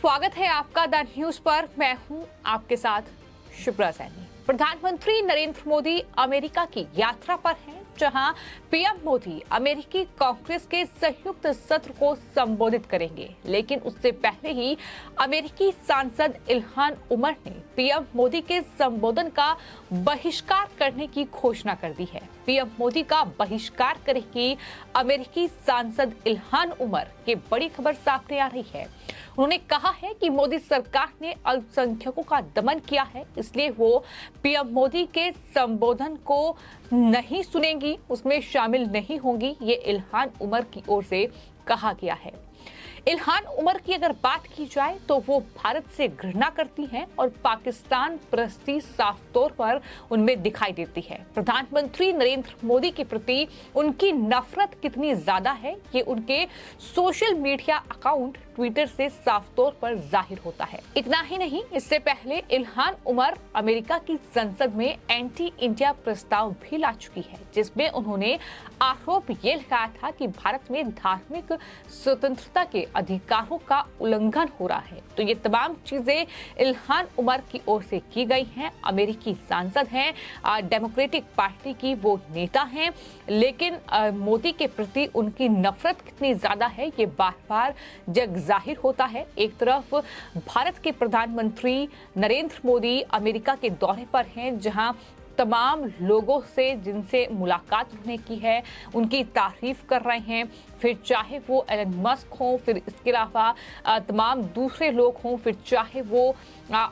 स्वागत है आपका द न्यूज पर। मैं हूं आपके साथ शुभ्रा सैनी। प्रधानमंत्री नरेंद्र मोदी अमेरिका की यात्रा पर हैं, जहां पीएम मोदी अमेरिकी कांग्रेस के संयुक्त सत्र को संबोधित करेंगे। लेकिन उससे पहले ही अमेरिकी सांसद इल्हान उमर ने पीएम मोदी के संबोधन का बहिष्कार करने की घोषणा कर दी है। पीएम मोदी का बहिष्कार करेगी अमेरिकी सांसद इल्हान उमर की बड़ी खबर सामने आ रही है। उन्होंने कहा है कि मोदी सरकार ने अल्पसंख्यकों का दमन किया है, इसलिए वो पीएम मोदी के संबोधन को नहीं सुनेंगी, उसमें शामिल नहीं होंगी। ये इल्हान उमर की ओर से कहा गया है। इल्हान उमर की अगर बात की जाए तो वो भारत से घृणा करती हैं और पाकिस्तान परस्ती साफ तौर पर उनमें दिखाई देती है। प्रधानमंत्री नरेंद्र मोदी के प्रति उनकी नफरत कितनी ज्यादा है, ये उनके सोशल मीडिया अकाउंट ट्विटर से साफ तौर पर जाहिर होता है। इतना ही नहीं, इससे पहले इल्हान उमर अमेरिका की संसद में एंटी इंडिया प्रस्ताव भी ला चुकी है, जिसमें उन्होंने आरोप ये लगाया था कि भारत में धार्मिक स्वतंत्रता के अधिकारों का उल्लंघन हो रहा है। तो ये तमाम चीजें इल्हान उमर की ओर से की गई हैं। अमेरिकी सांसद हैं, डेमोक्रेटिक पार्टी की वो नेता हैं, लेकिन मोदी के प्रति उनकी नफरत कितनी ज्यादा है ये बार बार जग जाहिर होता है। एक तरफ भारत के प्रधानमंत्री नरेंद्र मोदी अमेरिका के दौरे पर हैं, जहां तमाम लोगों से जिनसे मुलाकात उन्होंने की है उनकी तारीफ कर रहे हैं, फिर चाहे वो एलन मस्क हो, फिर इसके अलावा तमाम दूसरे लोग हों, फिर चाहे वो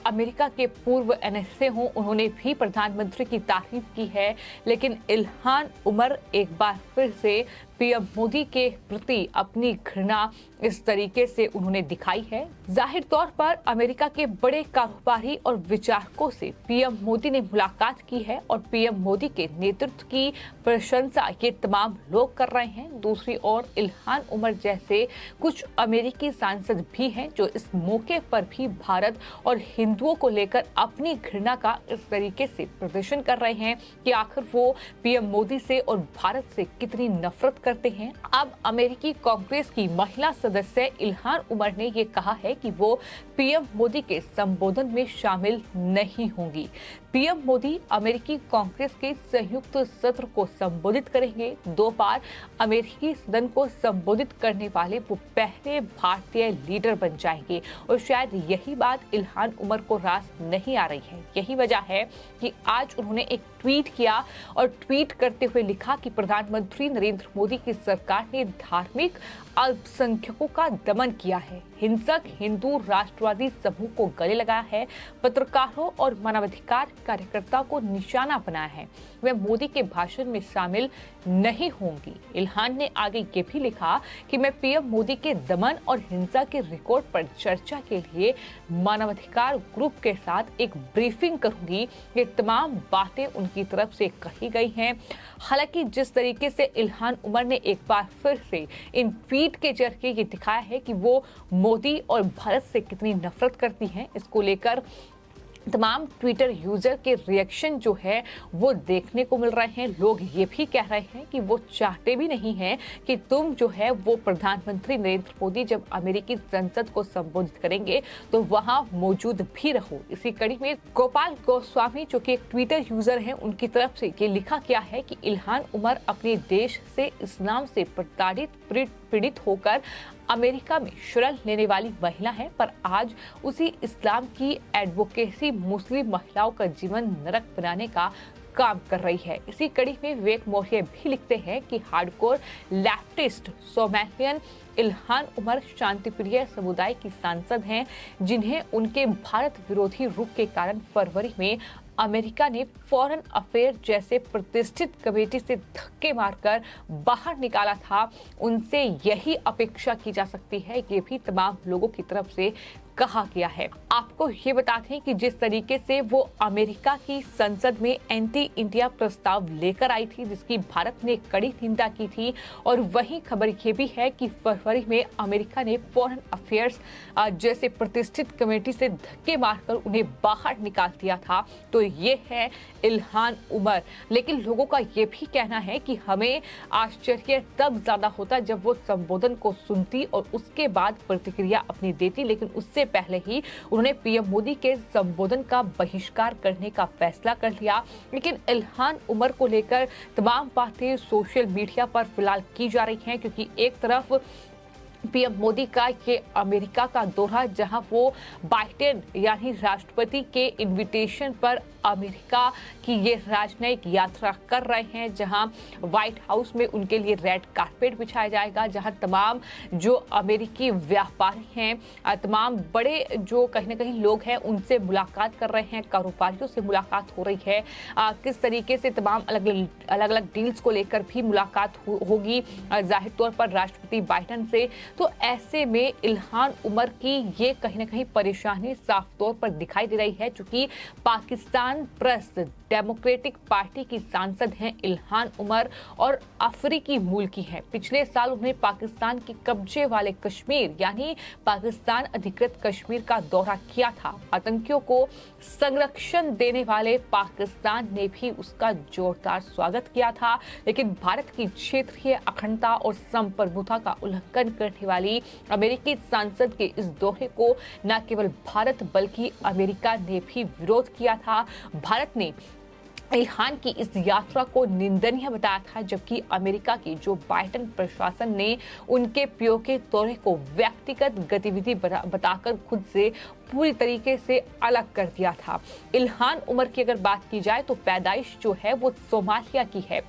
अमेरिका के पूर्व एनएसए हों, उन्होंने भी प्रधानमंत्री की तारीफ की है। लेकिन इल्हान उमर एक बार फिर से पीएम मोदी के प्रति अपनी घृणा इस तरीके से उन्होंने दिखाई है। जाहिर तौर पर अमेरिका के बड़े कारोबारी और विचारकों से पीएम मोदी ने मुलाकात की है और पीएम मोदी के नेतृत्व की प्रशंसा ये तमाम लोग कर रहे हैं। दूसरी ओर इल्हान उमर जैसे कुछ अमेरिकी सांसद भी हैं जो इस मौके पर भी भारत और हिंदुओं को लेकर अपनी घृणा का इस तरीके से प्रदर्शन कर रहे हैं कि आखिर वो पीएम मोदी से और भारत से कितनी नफरत करते हैं। अब अमेरिकी कांग्रेस की महिला सदस्य इल्हान उमर ने ये कहा है कि वो पीएम मोदी के संबोधन में शामिल नहीं होंगी। पीएम मोदी अमेरिकी कांग्रेस के संयुक्त सत्र को संबोधित करेंगे। 2 बार अमेरिकी सदन को संबोधित करने वाले वो पहले भारतीय लीडर बन जाएंगे और शायद यही बात इल्हान उमर को रास नहीं आ रही है। यही वजह है कि आज उन्होंने एक ट्वीट किया और ट्वीट करते हुए लिखा कि प्रधानमंत्री नरेंद्र मोदी की सरकार ने धार्मिक अल्पसंख्यकों का दमन किया है, हिंसक हिंदू राष्ट्रवादी समूह को गले लगाया है, पत्रकारों और मानवाधिकार कार्यकर्ताओं को निशाना बनाया है। वे मोदी के भाषण में शामिल नहीं होंगी। इल्हान ने आगे ये भी लिखा कि मैं पीएम मोदी के दमन और हिंसा के रिकॉर्ड पर चर्चा के लिए मानवाधिकार ग्रुप के साथ एक ब्रीफिंग करूंगी। ये तमाम बातें उनकी तरफ से कही गई हैं। हालांकि जिस तरीके से इल्हान उमर ने एक बार फिर से इन ट्वीट के जरिए ये दिखाया है कि वो मोदी और भारत से कितनी नफरत करती हैं, इसको लेकर तमाम ट्विटर यूजर के रिएक्शन जो है वो देखने को मिल रहे हैं। लोग ये भी कह रहे हैं कि वो चाहते भी नहीं हैं कि तुम जो है वो प्रधानमंत्री नरेंद्र मोदी जब अमेरिकी संसद को संबोधित करेंगे तो वहां मौजूद भी रहो। इसी कड़ी में गोपाल गोस्वामी जो कि एक ट्विटर यूजर हैं, उनकी तरफ से ये लिखा गया है कि इल्हान उमर अपने देश से इस्लाम से प्रताड़ित पीड़ित होकर अमेरिका में शरण लेने वाली महिला है, पर आज उसी इस्लाम की एडवोकेसी मुस्लिम महिलाओं का जीवन नरक बनाने का काम कर रही है। इसी कड़ी में विवेक मौर्य भी लिखते हैं कि hardcore leftist Somalian Ilhan Omar शांतिप्रिय समुदाय की सांसद हैं, जिन्हें उनके भारत विरोधी रुख के कारण फरवरी में अमेरिका ने फॉरेन अफेयर जैसे प्रतिष्ठित कमेटी से धक्के मारकर बाहर निकाला था। उनसे यही अपेक्षा की जा सकती है, ये भी तमाम लोगों की तरफ से कहा गया है। आपको ये बताते हैं कि जिस तरीके से वो अमेरिका की संसद में एंटी इंडिया प्रस्ताव लेकर आई थी, जिसकी भारत ने कड़ी निंदा की थी, और वही खबर ये भी है कि फरवरी में अमेरिका ने फॉरेन अफेयर्स जैसे प्रतिष्ठित कमेटी से धक्के मारकर उन्हें बाहर निकाल दिया था। तो ये है इल्हान उमर। लेकिन लोगों का ये भी कहना है कि हमें आश्चर्य तब ज्यादा होता जब वो संबोधन को सुनती और उसके बाद प्रतिक्रिया अपनी देती, लेकिन उससे इससे पहले ही उन्होंने पीएम मोदी के संबोधन का बहिष्कार करने का फैसला कर लिया। लेकिन इल्हान उमर को लेकर तमाम बातें सोशल मीडिया पर फिलहाल की जा रही हैं, क्योंकि एक तरफ पीएम मोदी का ये अमेरिका का दौरा, जहां वो बाइडेन यानी राष्ट्रपति के इनविटेशन पर अमेरिका की ये राजनयिक यात्रा कर रहे हैं, जहां व्हाइट हाउस में उनके लिए रेड कारपेट बिछाया जाएगा, जहां तमाम जो अमेरिकी व्यापारी हैं, तमाम बड़े जो कहीं ना कहीं लोग हैं, उनसे मुलाकात कर रहे हैं, कारोबारियों से मुलाकात हो रही है। किस तरीके से तमाम अलग अलग डील्स को लेकर भी मुलाकात होगी जाहिर तौर पर राष्ट्रपति बाइडेन से। तो ऐसे में इल्हान उमर की ये कहीं ना कहीं परेशानी साफ तौर पर दिखाई दे रही है, चूंकि पाकिस्तान प्रस्त डेमोक्रेटिक पार्टी की सांसद हैं इल्हान उमर और अफ्रीकी मूल की हैं। पिछले साल उन्होंने पाकिस्तान के कब्जे वाले कश्मीर यानी पाकिस्तान अधिकृत कश्मीर का दौरा किया था। आतंकियों को संरक्षण देने वाले पाकिस्तान ने भी उसका जोरदार स्वागत किया था, लेकिन भारत की क्षेत्रीय अखंडता और संप्रभुता का उल्लंघन करने वाली अमेरिकी सांसद के इस दौरे को न केवल भारत बल्कि अमेरिका ने भी विरोध किया था। भारत ने इल्हान की इस यात्रा को निंदनीय बताया था, जबकि अमेरिका की जो बाइडेन प्रशासन ने उनके पीओ के दौरे को व्यक्तिगत गतिविधि बताकर खुद से पूरी तरीके से अलग कर दिया था। इल्हान उमर की अगर बात की जाए तो पैदाइश जो है वो सोमालिया की है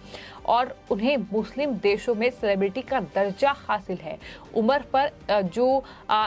और उन्हें मुस्लिम देशों में सेलिब्रिटी का दर्जा हासिल है। उमर पर जो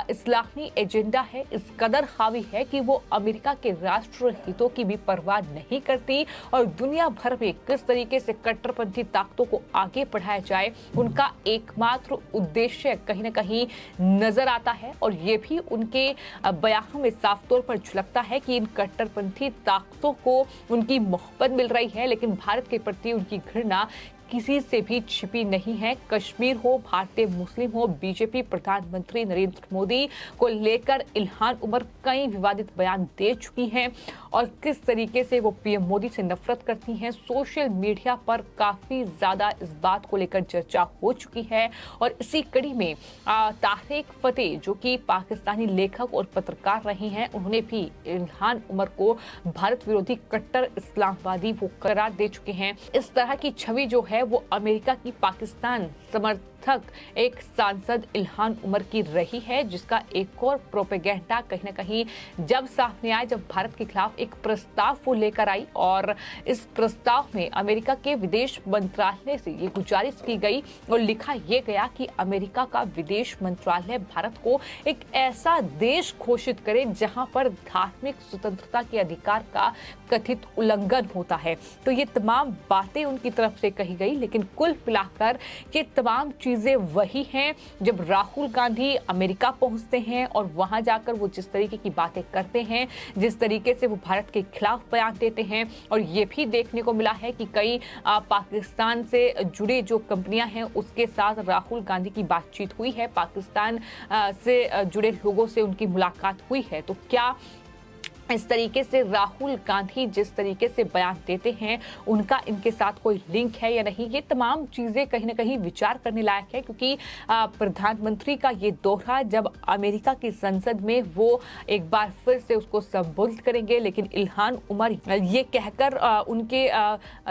इस्लामी एजेंडा है इस कदर हावी है कि वो अमेरिका के राष्ट्र हितों की भी परवाह नहीं करती और दुनिया भर में किस तरीके से कट्टरपंथी ताकतों को आगे बढ़ाया जाए उनका एकमात्र उद्देश्य कहीं ना कहीं नजर आता है। और ये भी उनके बयानों में साफ तौर पर झलकता है कि इन कट्टरपंथी ताकतों को उनकी मोहब्बत मिल रही है, लेकिन भारत के प्रति उनकी घृणा किसी से भी छिपी नहीं है। कश्मीर हो, भारतीय मुस्लिम हो, बीजेपी प्रधानमंत्री नरेंद्र मोदी को लेकर इल्हान उमर कई विवादित बयान दे चुकी हैं और किस तरीके से वो पीएम मोदी से नफरत करती हैं। सोशल मीडिया पर काफी ज्यादा इस बात को लेकर चर्चा हो चुकी है और इसी कड़ी में तारिक फतेह जो कि पाकिस्तानी लेखक और पत्रकार रहे हैं, उन्होंने भी इल्हान उमर को भारत विरोधी कट्टर इस्लामवादी वो करार दे चुके हैं। इस तरह की छवि जो है वो अमेरिका की पाकिस्तान समर्थक एक सांसद इल्हान उमर की रही है, जिसका एक और प्रोपेगेंडा कहीं ना कहीं जब सामने आया, जब भारत के खिलाफ एक प्रस्ताव वो लेकर आई और इस प्रस्ताव में अमेरिका के विदेश मंत्रालय से ये गुजारिश की गई और लिखा ये गया कि अमेरिका का विदेश मंत्रालय भारत को एक ऐसा देश घोषित करे जहां पर धार्मिक स्वतंत्रता के अधिकार का कथित उल्लंघन होता है। तो ये तमाम बातें उनकी तरफ से कही गई, लेकिन कुल मिलाकर ये तमाम चीजें वही हैं जब राहुल गांधी अमेरिका पहुंचते हैं और वहां जाकर वो जिस तरीके की बातें करते हैं, जिस तरीके से वो भारत के खिलाफ बयान देते हैं। और ये भी देखने को मिला है कि कई पाकिस्तान से जुड़े जो कंपनियां हैं उसके साथ राहुल गांधी की बातचीत हुई है, पाकिस्तान से जुड़े लोगों से उनकी मुलाकात हुई है। तो क्या इस तरीके से राहुल गांधी जिस तरीके से बयान देते हैं उनका इनके साथ कोई लिंक है या नहीं, ये तमाम चीजें कहीं ना कहीं विचार करने लायक है, क्योंकि प्रधानमंत्री का ये दौरा जब अमेरिका की संसद में वो एक बार फिर से उसको संबोधित करेंगे, लेकिन इल्हान उमर ये कहकर उनके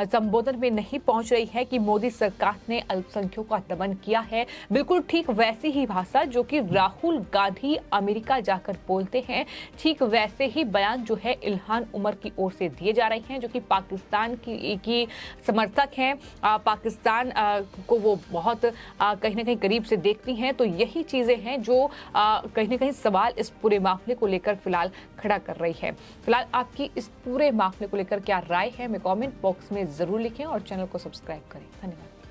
संबोधन में नहीं पहुंच रही है कि मोदी सरकार ने अल्पसंख्यकों का दमन किया है। बिल्कुल ठीक वैसी ही भाषा जो कि राहुल गांधी अमेरिका जाकर बोलते हैं, ठीक वैसे ही जो है इल्हान उमर की ओर से दिए जा रहे हैं, जो कि पाकिस्तान की समर्थक हैं, पाकिस्तान को वो बहुत कहीं ना कहीं करीब से देखती हैं। तो यही चीजें हैं जो कहीं ना कहीं सवाल इस पूरे मामले को लेकर फिलहाल खड़ा कर रही है। फिलहाल आपकी इस पूरे मामले को लेकर क्या राय है, मैं कमेंट बॉक्स में जरूर लिखें और चैनल को सब्सक्राइब करें। धन्यवाद।